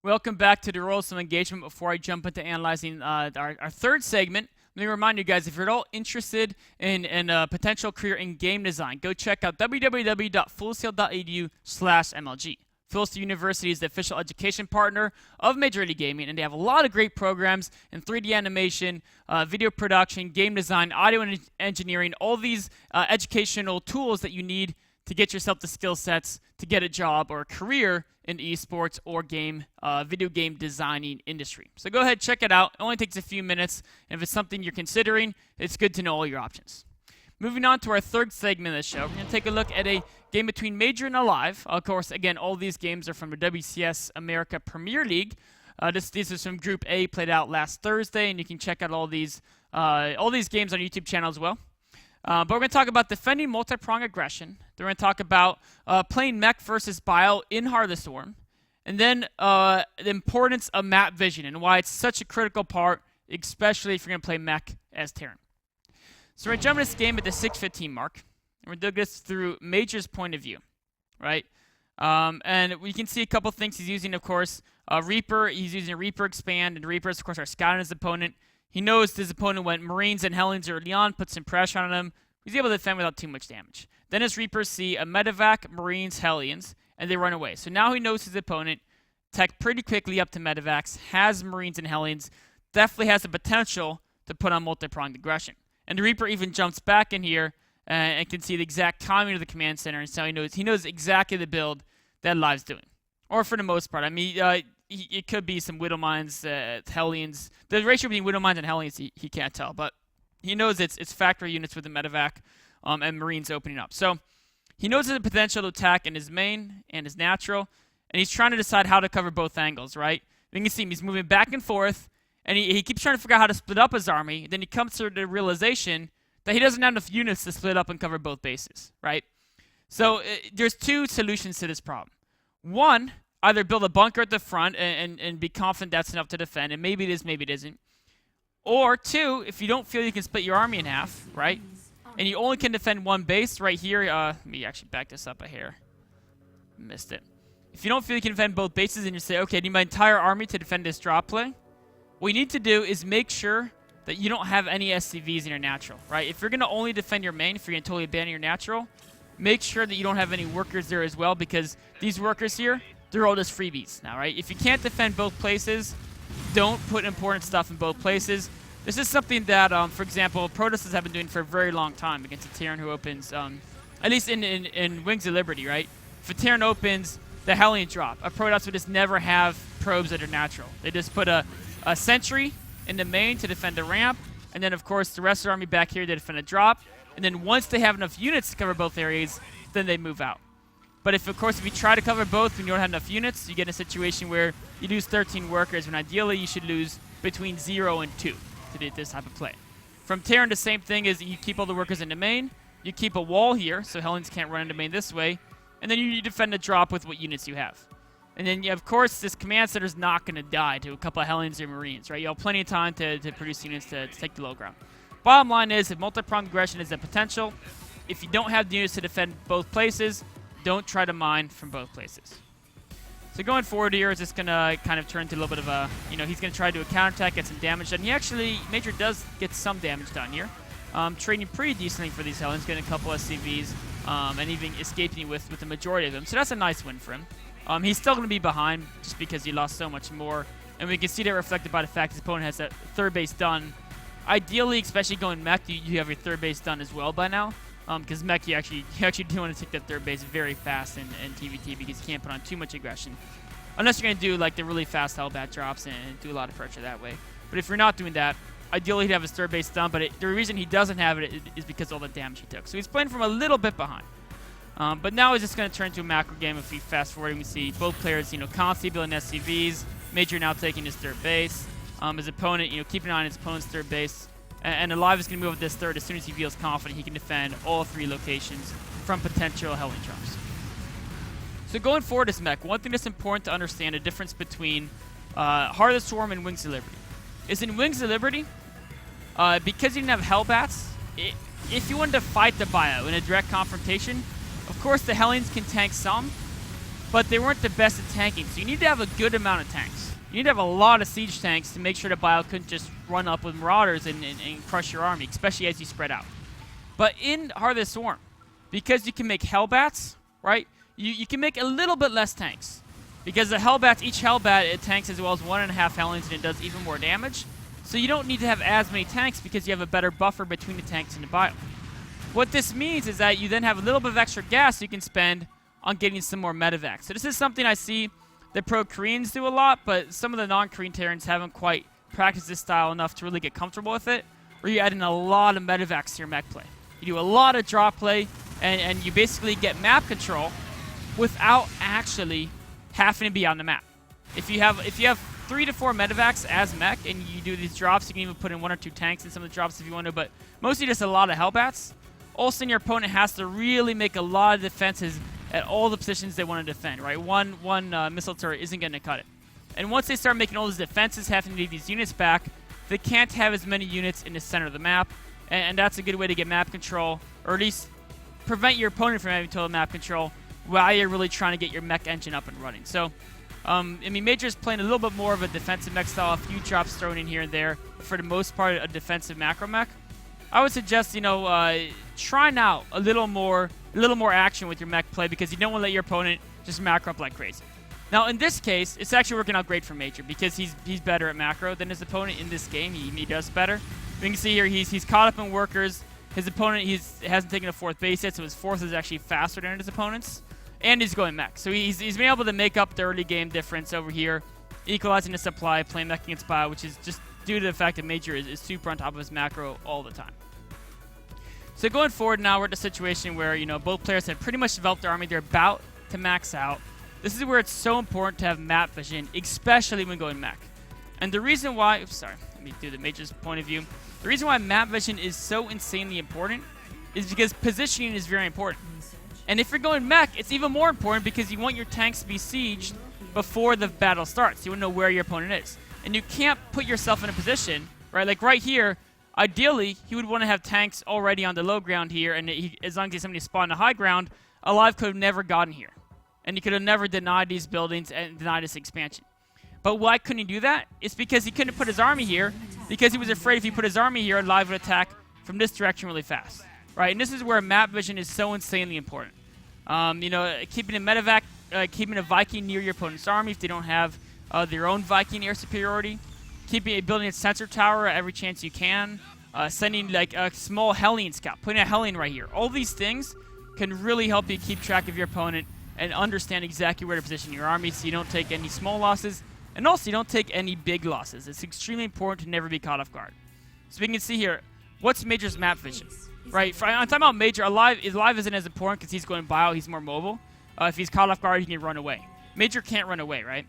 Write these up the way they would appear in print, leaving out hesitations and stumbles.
Welcome back to the RoE Some Engagement. Before I jump into analyzing our third segment, let me remind you guys, if you're at all interested in a potential career in game design, go check out www.fullsail.edu/MLG. Full Sail University is the official education partner of Major League Gaming, and they have a lot of great programs in 3D animation, video production, game design, audio engineering, all these educational tools that you need to get yourself the skill sets to get a job or a career in esports or video game designing industry. So go ahead, check it out. It only takes a few minutes, and if it's something you're considering, it's good to know all your options. Moving on to our third segment of the show, we're going to take a look at a game between Major and Alive. Of course, again, all these games are from the WCS America Premier League. These are from Group A, played out last Thursday, and you can check out all these games on YouTube channel as well. But we're going to talk about defending multi-prong aggression. Then we're going to talk about playing mech versus bio in Heart of the Storm. And then the importance of map vision and why it's such a critical part, especially if you're going to play mech as Terran. So we're going to jump into this game at the 6:15 mark. And we're doing this through Major's point of view, right? And we can see a couple things he's using, of course. Reaper, he's using a Reaper expand, and Reapers, of course, are scouting his opponent. He knows his opponent went Marines and Hellions early on, put some pressure on him. He's able to defend without too much damage. Then his Reapers see a Medevac, Marines, Hellions, and they run away. So now he knows his opponent tech pretty quickly up to Medevacs, has Marines and Hellions, definitely has the potential to put on multi-pronged aggression. And the Reaper even jumps back in here and can see the exact timing of the command center, and so he knows exactly the build that Live's doing. Or for the most part. I mean, it could be some Widow Mines, Hellions. The ratio between Widow Mines and Hellions, he can't tell, but he knows it's factory units with the Medevac and Marines opening up. So he knows the potential to attack in his main and his natural, and he's trying to decide how to cover both angles, right? You can see him, he's moving back and forth, and he keeps trying to figure out how to split up his army. Then he comes to the realization that he doesn't have enough units to split up and cover both bases, right? So there's two solutions to this problem. One, either build a bunker at the front and be confident that's enough to defend, and maybe it is, maybe it isn't. Or two, if you don't feel you can split your army in half, right, and you only can defend one base right here, let me actually back this up a hair. Missed it. If you don't feel you can defend both bases and you say, okay, I need my entire army to defend this drop play, what you need to do is make sure that you don't have any SCVs in your natural, right? If you're going to only defend your main, if you're going to totally abandon your natural, make sure that you don't have any workers there as well, because these workers here, they're all just freebies now, right? If you can't defend both places, don't put important stuff in both places. This is something that, for example, Protosters have been doing for a very long time against a Terran who opens, at least in Wings of Liberty, right? If a Terran opens the Hellion drop, a Protoss would just never have probes that are natural. They just put a sentry in the main to defend the ramp, and then, of course, the rest of the army back here to defend a drop. And then once they have enough units to cover both areas, then they move out. But if you try to cover both and you don't have enough units, you get in a situation where you lose 13 workers, when ideally you should lose between 0 and 2 to do this type of play. From Terran, the same thing is you keep all the workers in the main, you keep a wall here, so Hellions can't run into main this way, and then you defend the drop with what units you have. And then, of course, this command center is not going to die to a couple of Hellions or Marines, right? You have plenty of time to produce units to take the low ground. Bottom line is, if multi-pronged aggression is a potential, if you don't have the units to defend both places, don't try to mine from both places. So going forward here is just going to kind of turn to a little bit of a, he's going to try to do a counterattack, get some damage done. Major does get some damage done here. Trading pretty decently for these Hellions, getting a couple SCVs, and even escaping with the majority of them. So that's a nice win for him. He's still going to be behind just because he lost so much more. And we can see that reflected by the fact his opponent has that third base done. Ideally, especially going mech, you have your third base done as well by now. Because mech, you actually do want to take that third base very fast in TVT because you can't put on too much aggression. Unless you're going to do like the really fast Hellbat drops and do a lot of pressure that way. But if you're not doing that, ideally he'd have his third base done, but the reason he doesn't have it is because of all the damage he took. So he's playing from a little bit behind. But now he's just going to turn to a macro game. If we fast forward, we see both players, constantly building SCVs. Major now taking his third base. His opponent, keeping an eye on his opponent's third base. And Alive is going to move up this third as soon as he feels confident he can defend all 3 locations from potential Hellion drops. So going forward as mech, one thing that's important to understand the difference between Heart of the Storm and Wings of Liberty is in Wings of Liberty, because you didn't have Hellbats, if you wanted to fight the bio in a direct confrontation, of course the Hellions can tank some, but they weren't the best at tanking. So you need to have a good amount of tanks. You need to have a lot of siege tanks to make sure the Bile couldn't just run up with marauders and crush your army, especially as you spread out. But in Heart of the Swarm, because you can make Hellbats, right, you can make a little bit less tanks. Because the Hellbats, each Hellbat, it tanks as well as 1.5 Hellions, and it does even more damage. So you don't need to have as many tanks because you have a better buffer between the tanks and the Bile. What this means is that you then have a little bit of extra gas you can spend on getting some more medevacs. So this is something I see the pro-Koreans do a lot, but some of the non-Korean Terrans haven't quite practiced this style enough to really get comfortable with it, where you add in a lot of medevacs to your mech play. You do a lot of drop play, and you basically get map control without actually having to be on the map. If you have 3 to 4 medevacs as mech, and you do these drops, you can even put in 1 or 2 tanks in some of the drops if you want to, but mostly just a lot of Hellbats. Also, your opponent has to really make a lot of defenses at all the positions they want to defend, right? One missile turret isn't going to cut it. And once they start making all these defenses, having to need these units back, they can't have as many units in the center of the map, and that's a good way to get map control, or at least prevent your opponent from having total map control while you're really trying to get your mech engine up and running. So, I mean, Major's playing a little bit more of a defensive mech style, a few drops thrown in here and there, but for the most part, a defensive macro mech. I would suggest, trying out a little more action with your mech play, because you don't want to let your opponent just macro up like crazy. Now, in this case, it's actually working out great for Major, because he's better at macro than his opponent in this game. He does better. You can see here he's caught up in workers. His opponent hasn't taken a 4th base yet, so his 4th is actually faster than his opponent's, and he's going mech. So he's been able to make up the early game difference over here, equalizing the supply, playing mech against Bio, which is just due to the fact that Major is super on top of his macro all the time. So going forward now, we're at a situation where, both players have pretty much developed their army. They're about to max out. This is where it's so important to have map vision, especially when going mech. And the reason why, let me do the Major's point of view. The reason why map vision is so insanely important is because positioning is very important. And if you're going mech, it's even more important because you want your tanks to be sieged before the battle starts. You want to know where your opponent is. And you can't put yourself in a position, right? Like right here, ideally, he would want to have tanks already on the low ground here, and as long as somebody spawned on the high ground, Alive could have never gotten here. And he could have never denied these buildings and denied this expansion. But why couldn't he do that? It's because he couldn't put his army here, because he was afraid if he put his army here, Alive would attack from this direction really fast. Right? And this is where map vision is so insanely important. Keeping a medevac, keeping a Viking near your opponent's army if they don't have their own Viking air superiority. Building a sensor tower at every chance you can. Sending like a small Hellion scout. Putting a Hellion right here. All these things can really help you keep track of your opponent and understand exactly where to position your army so you don't take any small losses. And also you don't take any big losses. It's extremely important to never be caught off guard. So we can see here, what's Major's map vision? Right, I'm talking about Major. Alive isn't as important because he's going bio, he's more mobile. If he's caught off guard, he can run away. Major can't run away, right?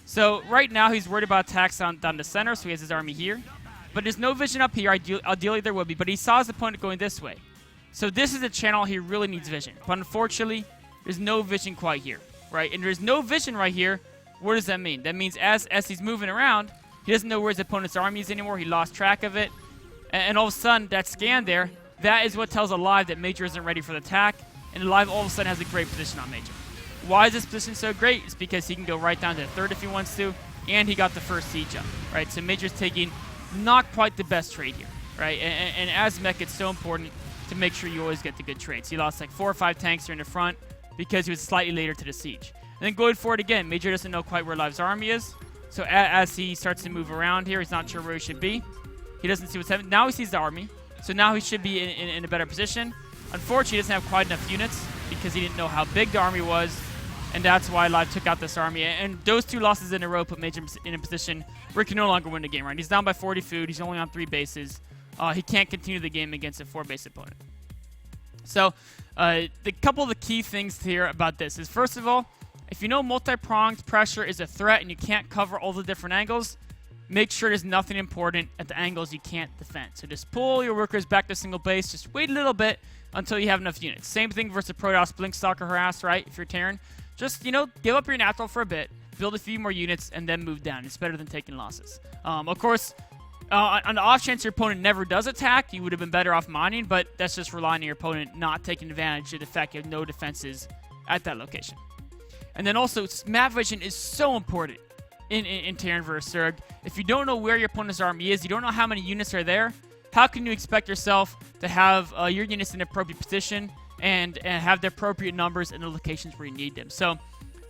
So right now he's worried about attacks down the center, so he has his army here. But there's no vision up here. Ideally there would be, but he saw his opponent going this way. So this is a channel he really needs vision. But unfortunately, there's no vision quite here, right? And there's no vision right here. What does that mean? That means as he's moving around, he doesn't know where his opponent's army is anymore. He lost track of it. And all of a sudden, that scan there, that is what tells Alive that Major isn't ready for the attack. And Alive all of a sudden has a great position on Major. Why is this position so great? It's because he can go right down to the 3rd if he wants to, and he got the first siege up, right? So Major's taking not quite the best trade here, right? And as mech, it's so important to make sure you always get the good trades. He lost like 4 or 5 tanks here in the front because he was slightly later to the siege. And then going forward again, Major doesn't know quite where Alive's army is. So as he starts to move around here, he's not sure where he should be. He doesn't see what's happening. Now he sees the army. So now he should be in a better position. Unfortunately, he doesn't have quite enough units because he didn't know how big the army was. And that's why Alive took out this army. And those 2 losses in a row put Major in a position where he can no longer win the game, right? He's down by 40 food. He's only on 3 bases. He can't continue the game against a 4-base opponent. So the couple of the key things here about this is, first of all, if you know multi-pronged pressure is a threat and you can't cover all the different angles, make sure there's nothing important at the angles you can't defend. So just pull your workers back to single base. Just wait a little bit until you have enough units. Same thing versus Protoss, Blink, Stalker, Harass, right? If you're Terran, just, give up your natural for a bit, build a few more units, and then move down. It's better than taking losses. Of course, on the off chance your opponent never does attack, you would have been better off mining, but that's just relying on your opponent not taking advantage of the fact you have no defenses at that location. And then also, map vision is so important in Terran vs. Zerg. If you don't know where your opponent's army is, you don't know how many units are there, how can you expect yourself to have your units in the appropriate position and have the appropriate numbers in the locations where you need them? So,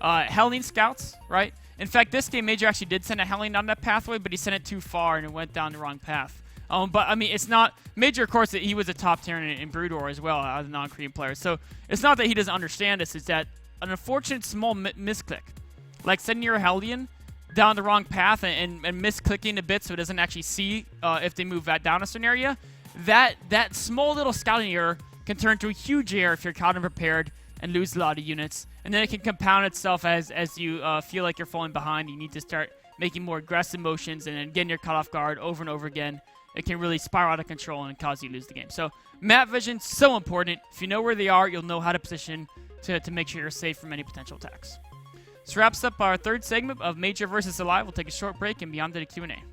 Hellion scouts, right? In fact, this game, Major actually did send a Hellion down that pathway, but he sent it too far and it went down the wrong path. But, I mean, it's not... Major, of course, he was a top Terran in Brood War as well as a non-Korean player. So, it's not that he doesn't understand this. It's that an unfortunate small misclick, like sending your Hellion down the wrong path and misclicking a bit so it doesn't actually see if they move that down a certain area, that small little scouting error can turn to a huge error if you're caught unprepared and lose a lot of units. And then it can compound itself as you feel like you're falling behind. You need to start making more aggressive motions, and then again you're caught off guard over and over again. It can really spiral out of control and cause you to lose the game. So map vision, so important. If you know where they are, you'll know how to position to make sure you're safe from any potential attacks. This wraps up our third segment of Major vs. Alive. We'll take a short break and be on to the Q&A.